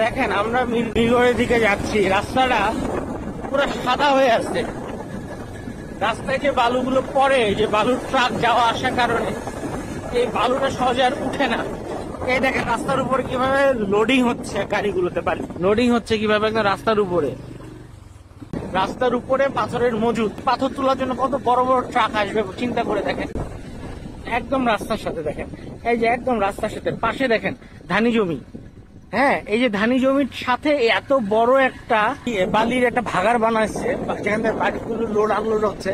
দেখেন আমরা মিরগড়ের দিকে যাচ্ছি, রাস্তাটা পুরো সাদা হয়ে আছে। রাস্তায় যে বালুগুলো পড়ে, যে বালুর ট্রাক যাওয়া আসার কারণে এই বালুটা সহজে আর উঠে না। এই দেখেন রাস্তার উপরে কিভাবে লোডিং হচ্ছে, গাড়িগুলোতে বালি লোডিং হচ্ছে কিভাবে একদম রাস্তার উপরে। রাস্তার উপরে পাথরের মজুদ, পাথর তোলার জন্য কত বড় বড় ট্রাক আসবে চিন্তা করে দেখেন। একদম রাস্তার সাথে দেখেন, এই যে একদম রাস্তার সাথে পাশে দেখেন ধানি জমি। হ্যাঁ, এই যে ধানি জমির সাথে এত বড় একটা বালির একটা ভাগাড় বানাচ্ছে, যেখান থেকে বালিগুলো লোড আনলোড হচ্ছে।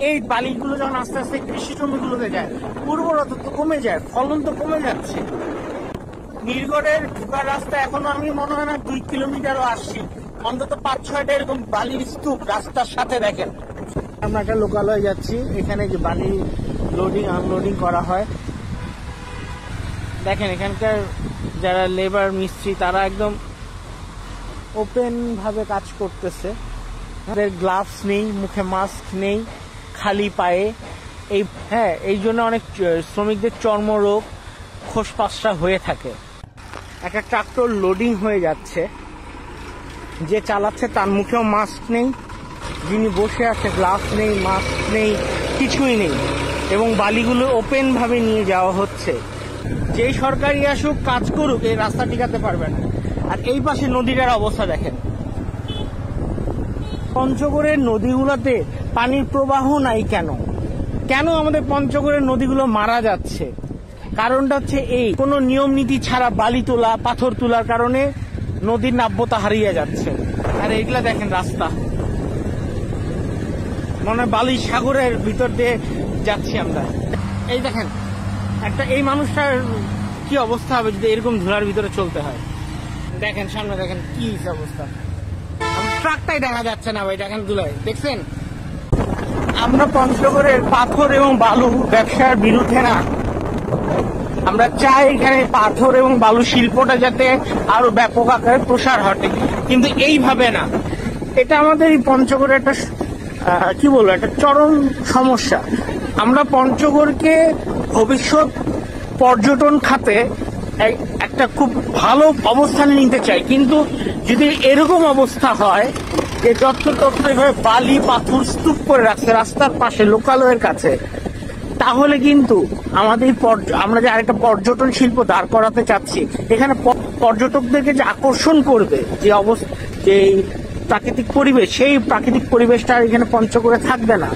এই বালিগুলো যখন আস্তে আস্তে কৃষি জমিগুলোতে যায়, উর্বরতা তো কমে যায়, ফলন তো কমে যাচ্ছে। মিরগড়ের ঢোকার রাস্তা এখনো আমি মনে হয় না 2 কিলোমিটারও আসছি, অন্তত 5-6টা এরকম বালির স্তূপ রাস্তার সাথে দেখেন। আমরা একটা লোকালয়ে যাচ্ছি, এখানে যে বালি লোডিং আনলোডিং করা হয়। দেখেন এখানকার যারা লেবার মিস্ত্রি তারা একদম ওপেন ভাবে কাজ করতেছে। তাদের গ্লাভস নেই, মুখে মাস্ক নেই, খালি পায়ে। এই জন্য অনেক শ্রমিকদের চর্মরোগ, খোসপাসরা হয়ে থাকে। একটা ট্রাক্টর লোডিং হয়ে যাচ্ছে, যে চালাচ্ছে তার মুখেও মাস্ক নেই, যিনি বসে আছে গ্লাভস নেই, মাস্ক নেই, কিছুই নেই, এবং বালিগুলো ওপেন ভাবে নিয়ে যাওয়া হচ্ছে। যেই সরকারি আসুক কাজ করুক, এই রাস্তা টিকাতে পারবে না। আর এই পাশে নদীটার অবস্থা দেখেন। পঞ্চগড়ের নদীগুলোতে পানির প্রবাহ নাই কেন? কেন আমাদের পঞ্চগড়ের নদীগুলো মারা যাচ্ছে? কারণটা হচ্ছে এই, কোনো নিয়ম নীতি ছাড়া বালি তোলা, পাথর তোলার কারণে নদীর নাব্যতা হারিয়ে যাচ্ছে। আর এইগুলা দেখেন রাস্তা, মনে হয় বালি সাগরের ভিতর দিয়ে যাচ্ছি আমরা। এই দেখেন একটা, এই মানুষটার কি অবস্থা হবে যদি এরকম ধুলার ভিতরে চলতে হয়। দেখেন সামনে দেখেন কি অবস্থা, ট্রাকটাই দেখা যাচ্ছে না ভাই, দেখেন ধুলায়, দেখছেন? আমরা পঞ্চগড়ের পাথর এবং বালু ব্যবসার বিরুদ্ধে না, আমরা চাই এখানে পাথর এবং বালু শিল্পটা যাতে আরো ব্যাপক আকারে প্রসার ঘটে, কিন্তু এইভাবে না। এটা আমাদের এই পঞ্চগড়ের একটা কি বলবো, একটা চরম সমস্যা। আমরা পঞ্চগড়কে ভবিষ্যৎ পর্যটন খাতে একটা খুব ভালো অবস্থানে নিতে চাই, কিন্তু যদি এরকম অবস্থা হয় যে যত্রতত্র এভাবে বালি পাথর স্তূপ করে রাখছে রাস্তার পাশে লোকালয়ের কাছে, তাহলে কিন্তু আমাদের আমরা যে আরেকটা পর্যটন শিল্প দাঁড় করাতে চাচ্ছি, এখানে পর্যটকদেরকে যে আকর্ষণ করবে যে অবস্থা, যে প্রাকৃতিক পরিবেশ, সেই প্রাকৃতিক পরিবেশটা এখানে পঞ্চগড়ে থাকবে না।